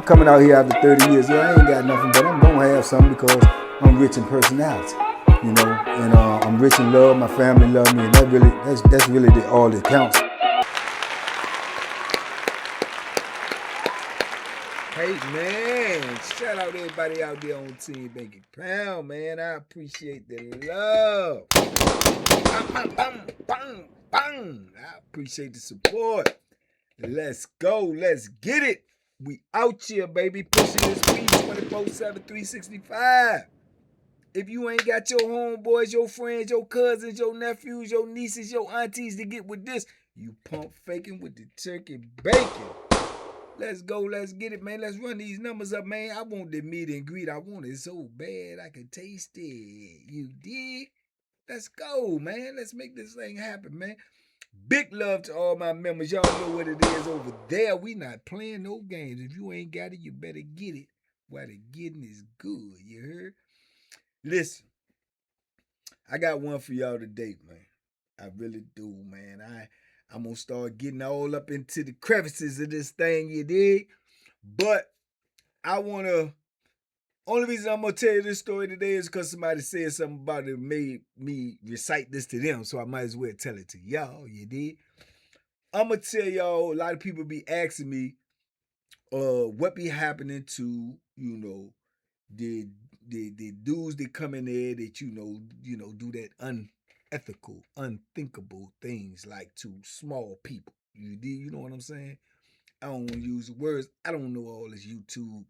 coming out here after 30 years. Yeah, I ain't got nothing, but I'm gonna have something because I'm rich in personality, you know, and I'm rich in love. My family love me, and that's really all that counts. Hey man, shout out everybody out there on Team Banky Pound, man. I appreciate the love. Bang, bang, bang, bang. I appreciate the support. Let's go. Let's get it. We out here, baby. Pushing this speed 24/7, 365. If you ain't got your homeboys, your friends, your cousins, your nephews, your nieces, your aunties to get with this, you pump faking with the turkey bacon. Let's go. Let's get it, man. Let's run these numbers up, man. I want the meet and greet. I want it so bad I can taste it. You dig? Let's go, man. Let's make this thing happen, man. Big love to all my members. Y'all know what it is over there. We not playing no games. If you ain't got it, you better get it while the getting is good. You heard? Listen, I got one for y'all today, man. I really do, man. I'm going to start getting all up into the crevices of this thing, you dig? But I want to, only reason I'm going to tell you this story today is because somebody said something about it made me recite this to them, so I might as well tell it to y'all, you dig? I'm going to tell y'all, a lot of people be asking me what be happening to, you know, the dudes that come in there that, you know, do that unethical, unthinkable things like to small people. You know what I'm saying? I don't want to use words. I don't know all this YouTube,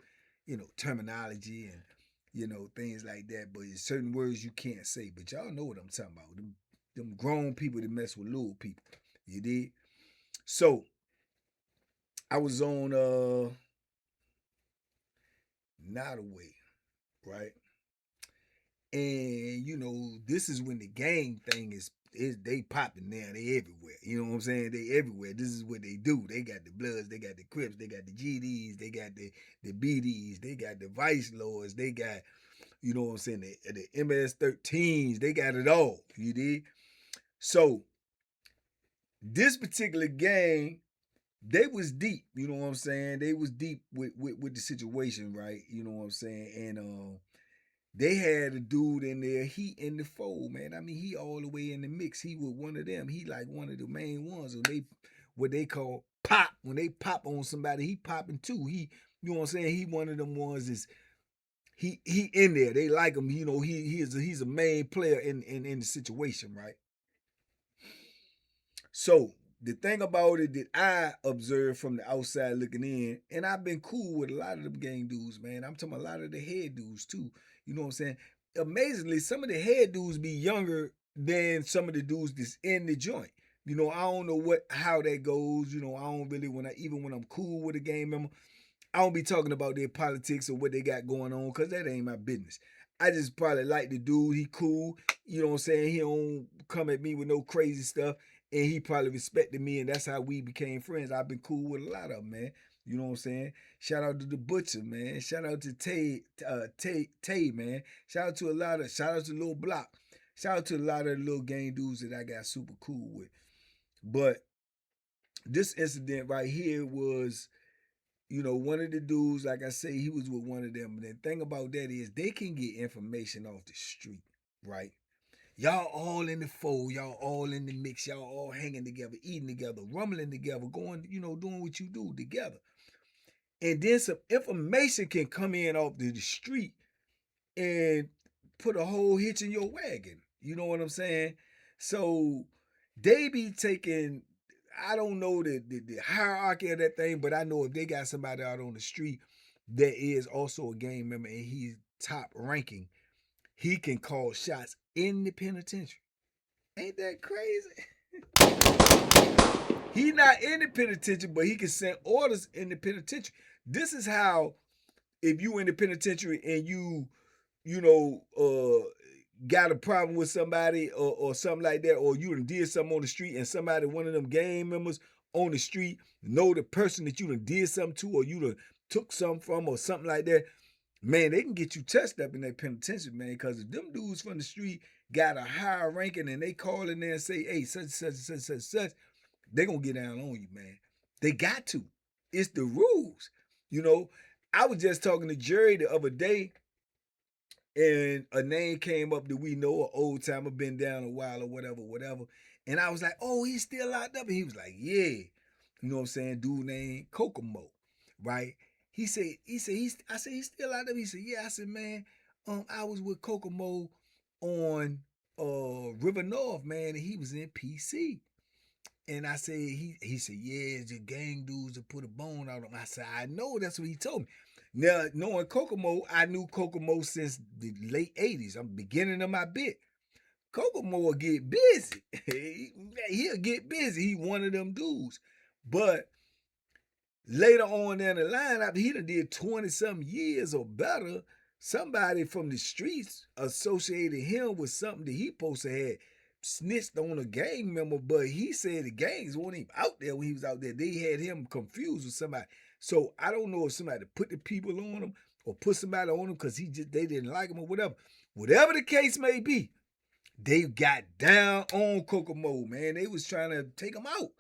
you know, terminology and, you know, things like that. But there's certain words you can't say. But y'all know what I'm talking about. Them grown people that mess with little people. You did? So, I was on Nottaway, right? And you know, this is when the gang thing is they popping now. They everywhere. You know what I'm saying? They everywhere. This is what they do. They got the Bloods, they got the Crips, they got the GDs, they got the BDs, they got the Vice Lords, they got, you know what I'm saying, the MS-13s, they got it all. You did? So this particular gang, they was deep, you know what I'm saying? They was deep with the situation, right? You know what I'm saying? And they had a dude in there, he in the fold, man. I mean, he all the way in the mix. He was one of them. He like one of the main ones. What they call pop. When they pop on somebody, he popping too. He, you know what I'm saying? He one of them ones is he in there. They like him. You know, he's a main player in the situation, right? So the thing about it that I observed from the outside looking in, and I've been cool with a lot of them gang dudes, man. I'm talking a lot of the head dudes too. You know what I'm saying? Amazingly, some of the head dudes be younger than some of the dudes that's in the joint. You know, I don't know how that goes. You know, I don't really even when I'm cool with a gang member, I don't be talking about their politics or what they got going on because that ain't my business. I just probably like the dude. He cool. You know what I'm saying? He don't come at me with no crazy stuff. And he probably respected me, and that's how we became friends. I've been cool with a lot of them, man. You know what I'm saying? Shout out to the Butcher, man. Shout out to Tay, man. Shout out to Lil Block. Shout out to a lot of the little gang dudes that I got super cool with. But this incident right here was, you know, one of the dudes, like I say, he was with one of them. And the thing about that is they can get information off the street, right? Y'all all in the fold, y'all all in the mix, y'all all hanging together, eating together, rumbling together, going, you know, doing what you do together. And then some information can come in off the street and put a whole hitch in your wagon. You know what I'm saying? So they be taking, I don't know the hierarchy of that thing, but I know if they got somebody out on the street that is also a gang member and he's top ranking, he can call shots in the penitentiary. Ain't that crazy? He not in the penitentiary, but he can send orders in the penitentiary. This is how, if you in the penitentiary and you know, got a problem with somebody or something like that, or you done did something on the street and somebody, one of them gang members on the street, know the person that you done did something to or you done took something from or something like that, man, they can get you touched up in that penitentiary, man, because if them dudes from the street got a higher ranking and they call in there and say, hey, such, they gonna get down on you, man. They got to. It's the rules. You know, I was just talking to Jerry the other day, and a name came up that we know, an old timer, been down a while or whatever, whatever. And I was like, oh, he's still locked up. And he was like, yeah. You know what I'm saying? Dude named Kokomo, right? I said, he's still locked up. He said, yeah. I said, man, I was with Kokomo on River North, man, and he was in PC. And I said, he said, yeah, it's the gang dudes that put a bone out on him. I said, I know, that's what he told me. Now, knowing Kokomo, I knew Kokomo since the late 80s. I'm beginning of my bit. Kokomo will get busy. He'll get busy. He one of them dudes. But later on down the line, after he done did 20-something years or better, somebody from the streets associated him with something that he supposed to have snitched on a gang member, but he said the gangs weren't even out there when he was out there. They had him confused with somebody. So I don't know if somebody put the people on him or put somebody on him because they didn't like him or whatever. Whatever the case may be, they got down on Kokomo, man. They was trying to take him out.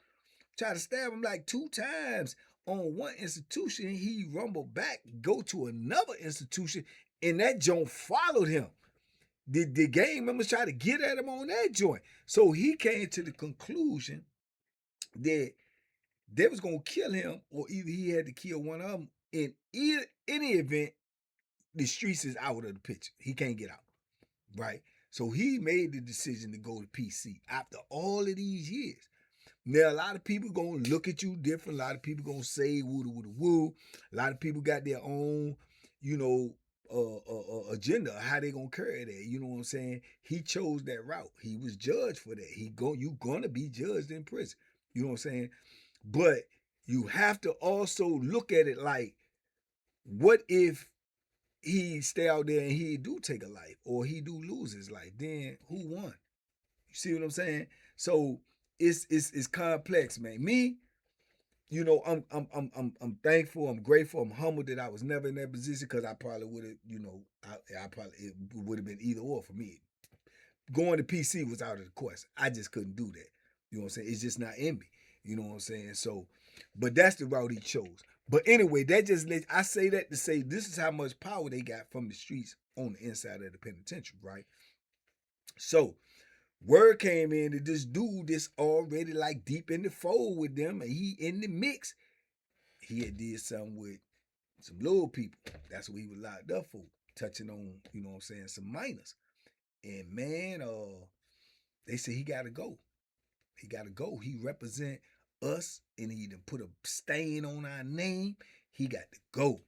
Try to stab him like 2 times on one institution. He rumbled back, go to another institution, and that joint followed him. The gang members tried to get at him on that joint. So he came to the conclusion that they was going to kill him, or either he had to kill one of them. In any event, the streets is out of the picture. He can't get out, right? So he made the decision to go to PC after all of these years. Now, a lot of people going to look at you different. A lot of people going to say woo-da-woo-da-woo. A lot of people got their own, agenda, how they going to carry that. You know what I'm saying? He chose that route. He was judged for that. You going to be judged in prison. You know what I'm saying? But you have to also look at it like, what if he stay out there and he do take a life, or he do lose his life? Then who won? You see what I'm saying? So it's complex, man. Me, I'm thankful, I'm grateful, I'm humbled that I was never in that position, because I probably would have, it would have been either or for me. Going to PC was out of the question. I just couldn't do that. You know what I'm saying? It's just not in me. You know what I'm saying? So, but that's the route he chose. But anyway, I say that to say this is how much power they got from the streets on the inside of the penitentiary, right? So, word came in that this dude that's already like deep in the fold with them, and he in the mix, he had did something with some little people. That's what he was locked up for, touching on, you know what I'm saying, some minors. And man, they said he gotta go. He gotta go. He represent us, and he done put a stain on our name. He got to go.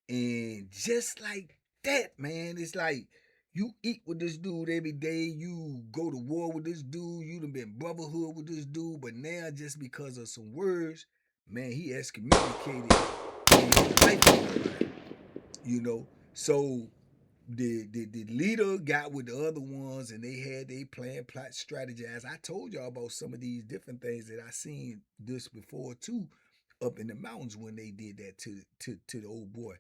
And just like that, man, it's like you eat with this dude every day. You go to war with this dude. You done been brotherhood with this dude. But now, just because of some words, man, he excommunicated and his life on the line. You know? So the leader got with the other ones, and they had they plan, plot, strategize. I told y'all about some of these different things that I seen this before too, up in the mountains when they did that to the old boy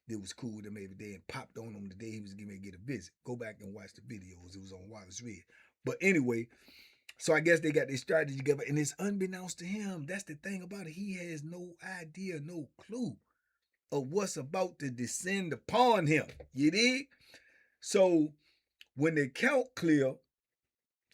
that was cool with him every day and popped on him the day he was getting ready to get a visit. Go back and watch the videos. It was on Wallace Red. But anyway, so I guess they got their strategy together, and it's unbeknownst to him. That's the thing about it. He has no idea, no clue of what's about to descend upon him. You dig? So when the count clear,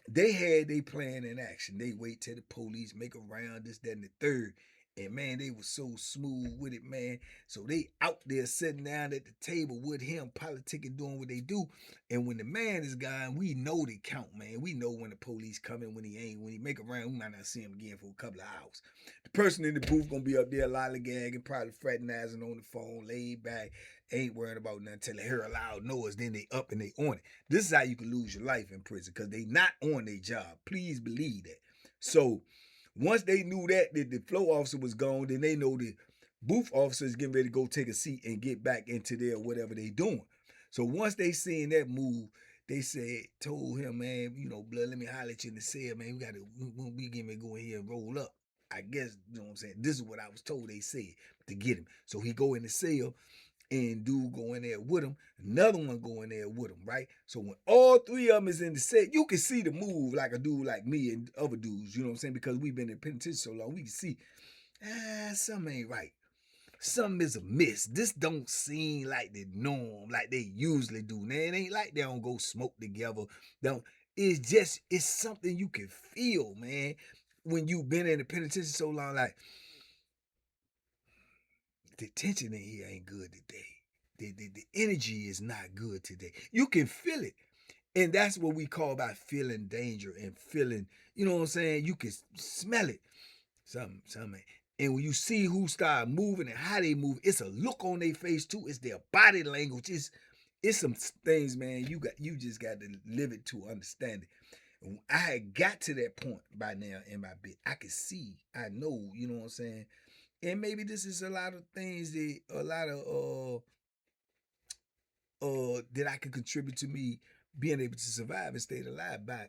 they had their plan in action. They wait till the police make a round, this, that, and the third. And man, they was so smooth with it, man. So they out there sitting down at the table with him, politicking, doing what they do. And when the man is gone, we know the count, man. We know when the police coming, when he ain't. When he make a round, we might not see him again for a couple of hours. The person in the booth gonna be up there lollygagging, probably fraternizing on the phone, laid back, ain't worrying about nothing until they hear a loud noise. Then they up and they on it. This is how you can lose your life in prison, because they not on their job. Please believe that. So once they knew that the flow officer was gone, then they know the booth officer is getting ready to go take a seat and get back into their whatever they doing. So once they seen that move, they told him, man, blood, let me holler at you in the cell, man. We getting ready to go in here and roll up. I guess, you know what I'm saying? This is what I was told they said to get him. So he go in the cell, and dude go in there with him, another one go in there with him, right? So when all three of them is in the set, you can see the move like a dude like me and other dudes, you know what I'm saying? Because we've been in penitentiary so long, we can see, something ain't right. something is amiss. This don't seem like the norm, like they usually do. Now, it ain't like they don't go smoke together. Don't. It's something you can feel, man, when you've been in the penitentiary so long. Like, the tension in here ain't good today. The energy is not good today. You can feel it. And that's what we call by feeling danger and feeling, you know what I'm saying? You can smell it. Something. And when you see who start moving and how they move, it's a look on their face too. It's their body language. It's some things, man. You just got to live it to understand it. And I had got to that point by now in my bit. I could see, I know, you know what I'm saying? And maybe this is a lot of things that I could contribute to me being able to survive and stay alive by,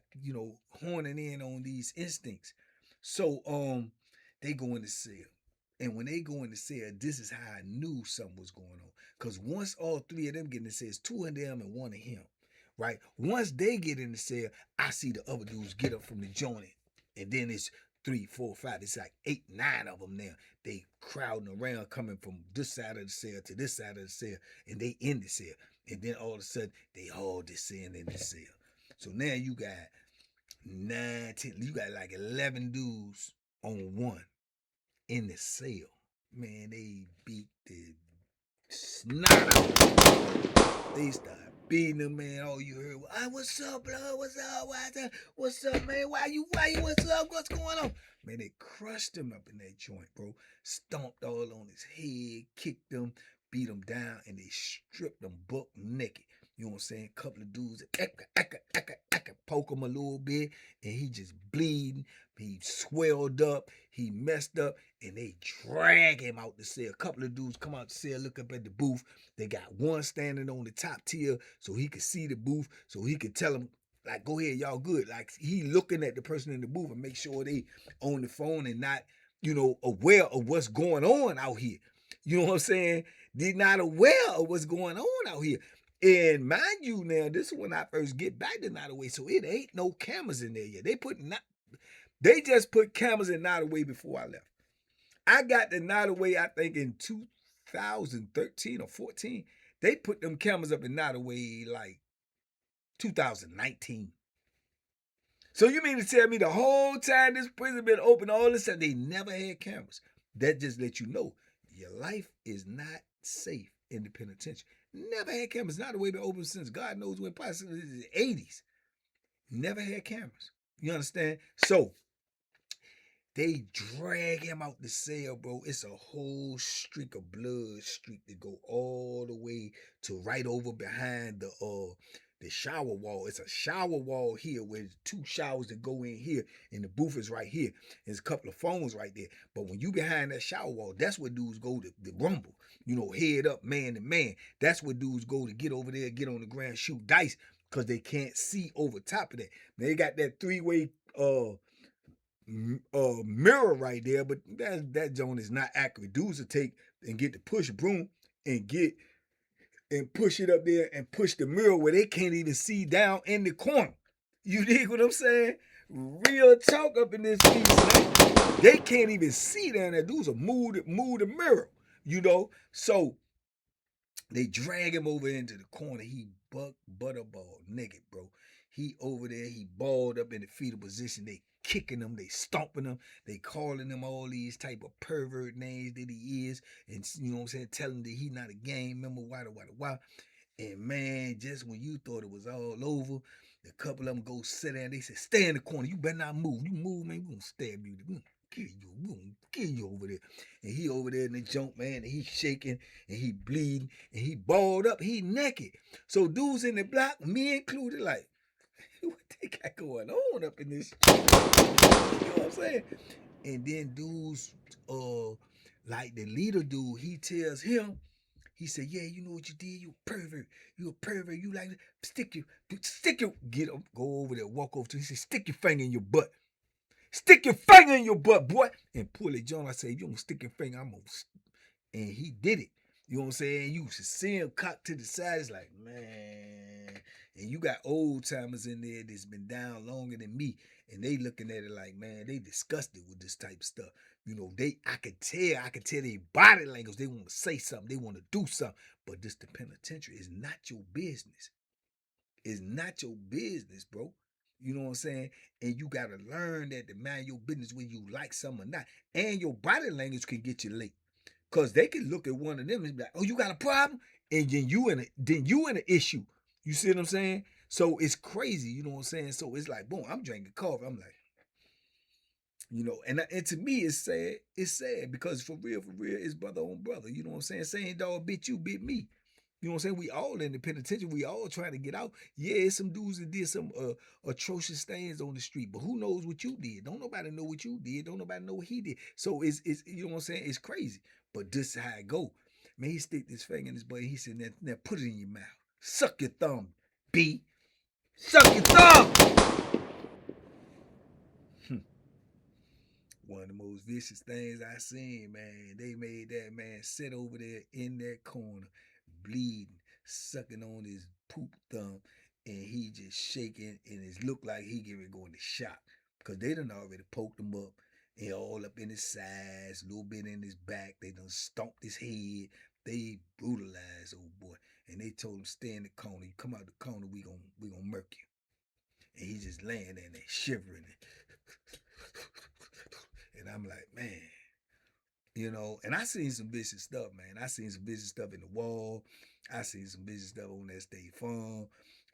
honing in on these instincts. So they go in the cell. And when they go in the cell, this is how I knew something was going on. Because once all three of them get in the cell, it's two of them and one of him. Right? Once they get in the cell, I see the other dudes get up from the joint. And then it's 3, 4, 5. It's like 8, 9 of them now. They crowding around, coming from this side of the cell to this side of the cell, and they in the cell. And then all of a sudden, they all descend in the cell. So now you got 9, 10, you got like 11 dudes on one in the cell. Man, they beat the snot out. They start beating them, man. All you heard was, what's up, blood? What's up? What's up, man? Why you, what's up? What's going on? Man, they crushed him up in that joint, bro. Stomped all on his head, kicked him, beat him down, and they stripped him buck naked. You know what I'm saying? Couple of dudes, I could poke him a little bit, and he just bleeding. He swelled up, he messed up, and they drag him out the cell. A couple of dudes come out the cell, look up at the booth. They got one standing on the top tier so he could see the booth, so he could tell them, like, go ahead, y'all good. Like, he looking at the person in the booth and make sure they on the phone and not, aware of what's going on out here. You know what I'm saying? They're not aware of what's going on out here. And mind you, now, this is when I first get back to Nottoway, so it ain't no cameras in there yet. They just put cameras in Nottoway before I left. I got to Nottoway, I think, in 2013 or 14. They put them cameras up in Nottoway like 2019. So you mean to tell me the whole time this prison been open, all this time, they never had cameras? That just lets you know your life is not safe in the penitentiary. Never had cameras. Nottoway been open since God knows when, possibly the 80s. Never had cameras. You understand? So they drag him out the cell, bro. It's a whole streak of blood streak that go all the way to right over behind the shower wall. It's a shower wall here with 2 showers that go in here, and the booth is right here. There's a couple of phones right there. But when you behind that shower wall, that's where dudes go to rumble. Head up, man to man. That's where dudes go to get over there, get on the ground, shoot dice, because they can't see over top of that. They got that 3-way mirror right there, but that zone is not accurate. Dudes will take and get the push broom and push it up there and push the mirror where they can't even see down in the corner. You dig what I'm saying? Real talk up in this piece, man. They can't even see down there. Dudes will move the mirror, So they drag him over into the corner. He butterball naked, bro. He over there, he balled up in the fetal position. They kicking him, they stomping him, they calling him all these type of pervert names that he is, and you know what I'm saying, telling him that he not a gang member, why. And man, just when you thought it was all over, a couple of them go sit down. They said, stay in the corner. You better not move. You move, man, we're gonna stab you. We're gonna kill you over there. And he over there in the junk, man, and he shaking, and he bleeding, and he balled up, he naked. So dudes in the block, me included, like, what they got going on up in this? You know what I'm saying? And then dudes, like the leader dude, he tells him, he said, yeah, you know what you did? You a pervert. You like, stick your, get up, go over there, walk over to him. He said, stick your finger in your butt. Stick your finger in your butt, boy. And pull it, John. I said, if you don't stick your finger, I'm going to. And he did it. You know what I'm saying? You should see him cock to the side. It's like, man, And you got old timers in there that's been down longer than me, and they looking at it like, man, they disgusted with this type of stuff. You know, I could tell their body language. They want to say something, they want to do something. But this the penitentiary is not your business. It's not your business, bro. You know what I'm saying? And you gotta learn that to mind your business when you like something or not. And your body language can get you late. Cause they can look at one of them and be like, "Oh, you got a problem," and then you in an issue. You see what I'm saying? So it's crazy. You know what I'm saying? So it's like, boom, I'm drinking coffee. I'm like, you know, and to me it's sad. It's sad because for real, it's brother on brother. You know what I'm saying? Saying dog bit you, bit me. You know what I'm saying? We all in the penitentiary. We all trying to get out. Yeah, some dudes that did some atrocious things on the street, but who knows what you did? Don't nobody know what you did. Don't nobody know what he did. So it's you know what I'm saying? It's crazy. But this is how it go. Man, he stick this finger in his butt. He said, now put it in your mouth. Suck your thumb, B. Suck your thumb. One of the most vicious things I seen, man. They made that man sit over there in that corner, bleeding, sucking on his poop thumb, and he just shaking, and it looked like he getting ready to go into shock. Because they done already poked him up, and all up in his sides, a little bit in his back. They done stomped his head. They brutalized old boy. And they told him, stay in the corner. You come out the corner, we gonna murk you. And he just laying there shivering. And I'm like, man, you know, and I seen some vicious stuff, man. I seen some vicious stuff in the wall. I seen some vicious stuff on that State Farm.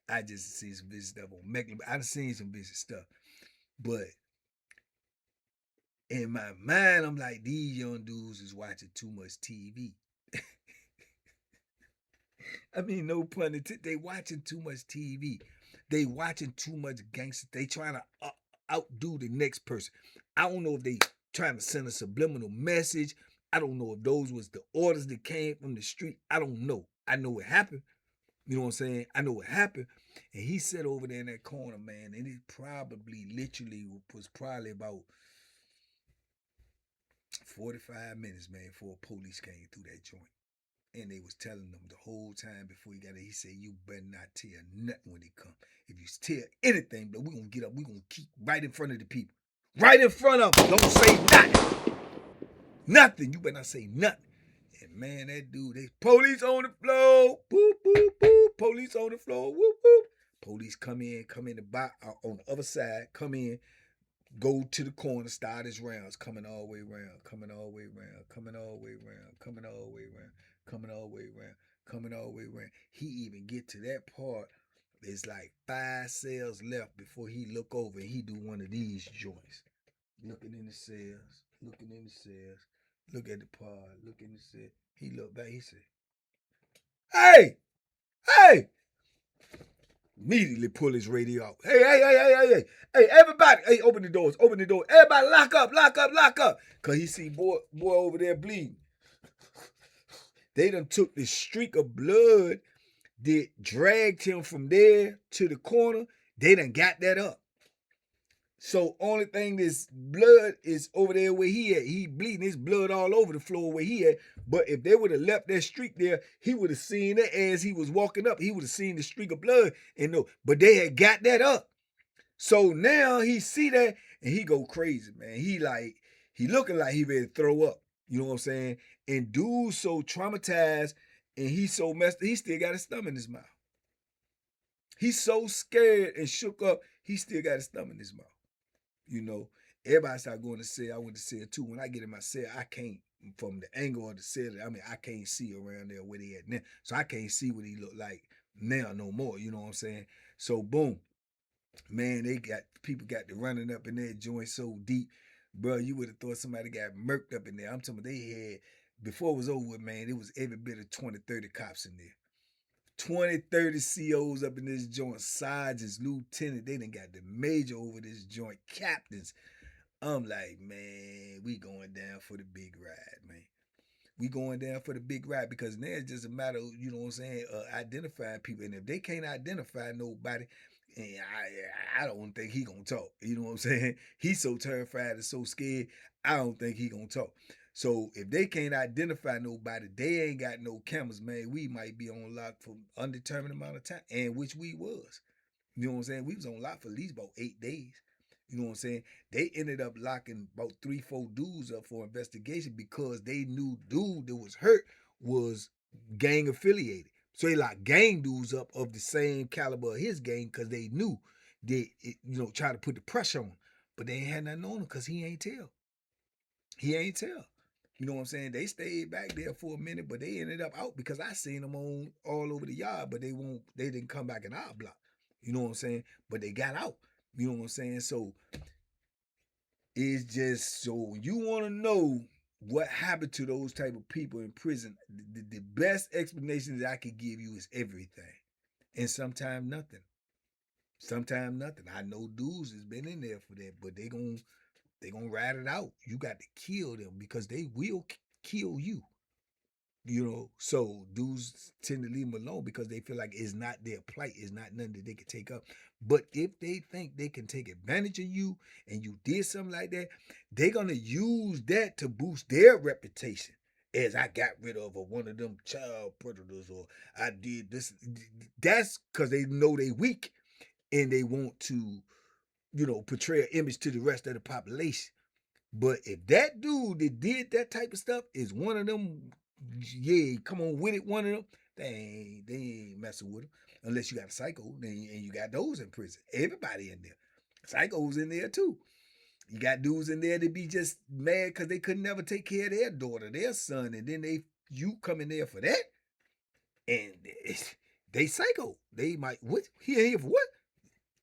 I just seen some vicious stuff on Mecklenburg. I seen some vicious stuff. But in my mind, I'm like, these young dudes is watching too much TV. I mean, no pun intended. They watching too much TV. They watching too much gangster. They trying to outdo the next person. I don't know if they trying to send a subliminal message. I don't know if those was the orders that came from the street. I don't know. I know it happened. You know what I'm saying? I know it happened. And he sat over there in that corner, man, and it probably literally was probably about 45 minutes, man, before police came through that joint. And they was telling them the whole time before he got there, he said, you better not tell nothing when he come. If you tell anything, but we're going to get up, we're going to keep right in front of the people. Right in front of them. Don't say nothing. Nothing. You better not say nothing. And man, that dude, they police on the floor. Boop, boop, boop. Police on the floor. Whoop, whoop. Police come in the back on the other side, come in, go to the corner, start his rounds, coming all the way around, coming all the way around, coming all the way around, coming all the way around, coming all the way around, coming all the way around. He even get to that part. It's like 5 cells left before he look over and he do one of these joints. Looking in the cells, looking in the cells, look at the pod, look in the cell. He looked back, he said, hey, hey. Immediately pull his radio out. Hey, everybody, hey, open the doors, Everybody lock up. Cause he see boy over there bleeding. They done took the streak of blood that dragged him from there to the corner. They done got that up. So only thing this blood is over there where he at. He bleeding his blood all over the floor where he at. But if they would have left that streak there, he would have seen it as he was walking up. He would have seen the streak of blood and no. But they had got that up. So now he see that and he go crazy, man. He looking like he ready to throw up. You know what I'm saying? And dude's so traumatized and he's so messed up, he still got his thumb in his mouth. He's so scared and shook up, he still got his thumb in his mouth. You know, everybody started going to cell. I went to cell too. When I get in my cell, I can't, from the angle of the cell, I can't see around there where they at now. So I can't see what he look like now no more. You know what I'm saying? So boom, man, people got to running up in that joint so deep. Bro, you would have thought somebody got murked up in there. I'm talking about they had, before it was over, man, it was every bit of 20, 30 cops in there. 20, 30 COs up in this joint, sergeants, lieutenants, they done got the major over this joint, captains. I'm like, man, we going down for the big ride, man. We going down for the big ride because now it's just a matter of, you know what I'm saying, identifying people. And if they can't identify nobody, I don't think he gonna talk. You know what I'm saying? He's so terrified and so scared, I don't think he gonna talk. So if they can't identify nobody, they ain't got no cameras, man. We might be on lock for undetermined amount of time, and which we was. You know what I'm saying? We was on lock for at least about 8 days. You know what I'm saying? They ended up locking about 3-4 dudes up for investigation because they knew dude that was hurt was gang affiliated. So they locked gang dudes up of the same caliber of his gang because they knew they, try to put the pressure on him. But they ain't had nothing on him because he ain't tell. He ain't tell. You know what I'm saying? They stayed back there for a minute, but they ended up out because I seen them on all over the yard, but they didn't come back in our block. You know what I'm saying? But they got out. You know what I'm saying? So it's just, so you want to know what happened to those type of people in prison, the best explanation that I could give you is everything. And sometimes nothing. Sometimes nothing. I know dudes has been in there for that, but they gonna ride it out. You got to kill them because they will kill you. You know, so dudes tend to leave them alone because they feel like it's not their plight, it's not nothing that they can take up. But if they think they can take advantage of you and you did something like that, they're gonna use that to boost their reputation. As I got rid of one of them child predators, or I did this. That's because they know they weak and they want to, portray an image to the rest of the population. But if that dude that did that type of stuff is one of them, come on with it, one of them, they ain't messing with them. Unless you got a psycho, and you got those in prison. Everybody in there. Psychos in there too. You got dudes in there that be just mad because they could never take care of their daughter, their son, and then you come in there for that, and they psycho. They might, what? He ain't here for what?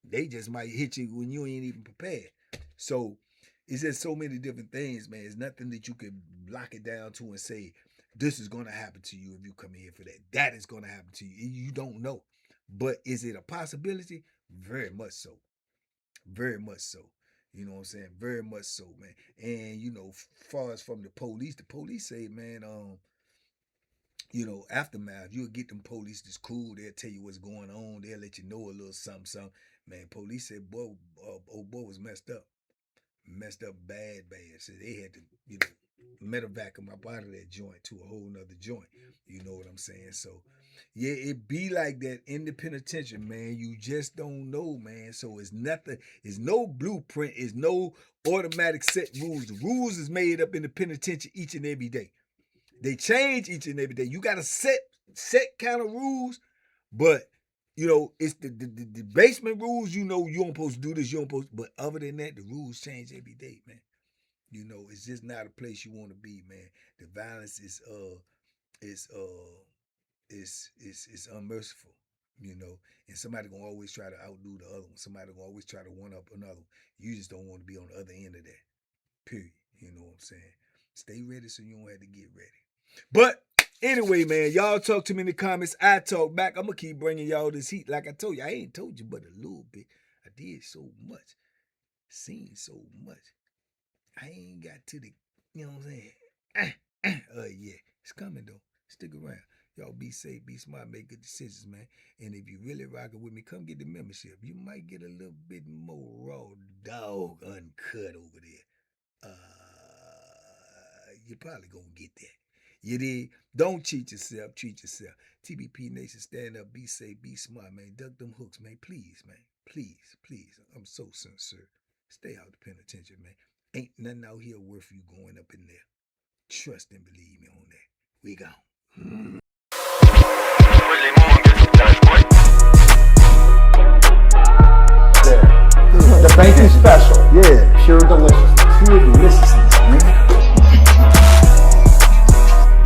They just might hit you when you ain't even prepared. So it's just so many different things, man. It's nothing that you can lock it down to and say, this is going to happen to you if you come in here for that. That is going to happen to you. You don't know. But is it a possibility? Very much so. Very much so. You know what I'm saying? Very much so, man. And, far as from the police say, man, aftermath, you'll get them police that's cool. They'll tell you what's going on. They'll let you know a little something. Man, police said, boy, old boy was messed up. Messed up bad. So they had to, medevac him up out of that joint to a whole nother joint. You know what I'm saying? So, yeah, it be like that in the penitentiary, man. You just don't know, man. So it's nothing. It's no blueprint. It's no automatic set rules. The rules is made up in the penitentiary each and every day. They change each and every day. You got a set kind of rules, but it's the basement rules. You don't supposed to do this. You don't supposed. But other than that, the rules change every day, man. It's just not a place you want to be, man. The violence is unmerciful, and somebody gonna always try to outdo the other one. Somebody gonna always try to one up another one. You just don't want to be on the other end of that. Period. You know what I'm saying? Stay ready so you don't have to get ready. But anyway, man, y'all talk to me in the comments. I talk back. I'm gonna keep bringing y'all this heat. Like I told you, I ain't told you but a little bit. I did so much, seen so much. I ain't got to the, you know what I'm saying? Yeah, it's coming though. Stick around. Y'all be safe, be smart, make good decisions, man. And if you really rocking with me, come get the membership. You might get a little bit more raw dog uncut over there. You're probably gonna get that. You did. Don't cheat yourself. Treat yourself. TBP Nation, stand up, be safe, be smart, man. Duck them hooks, man. Please, man. Please, please. I'm so sincere. Stay out the penitentiary, man. Ain't nothing out here worth you going up in there. Trust and believe me on that. We gone. The banky special. Yeah. Pure deliciousness. Pure deliciousness, man.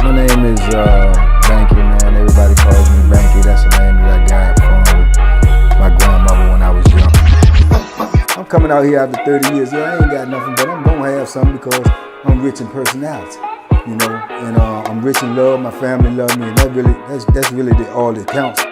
My name is Banky, man. Everybody calls me Banky. That's the name that I got from my grandmother when I was young. I'm coming out here after 30 years. Yeah, I ain't got nothing, but I'm gonna have something because I'm rich in personality, and I'm rich in love. My family love me, and that's really all that counts.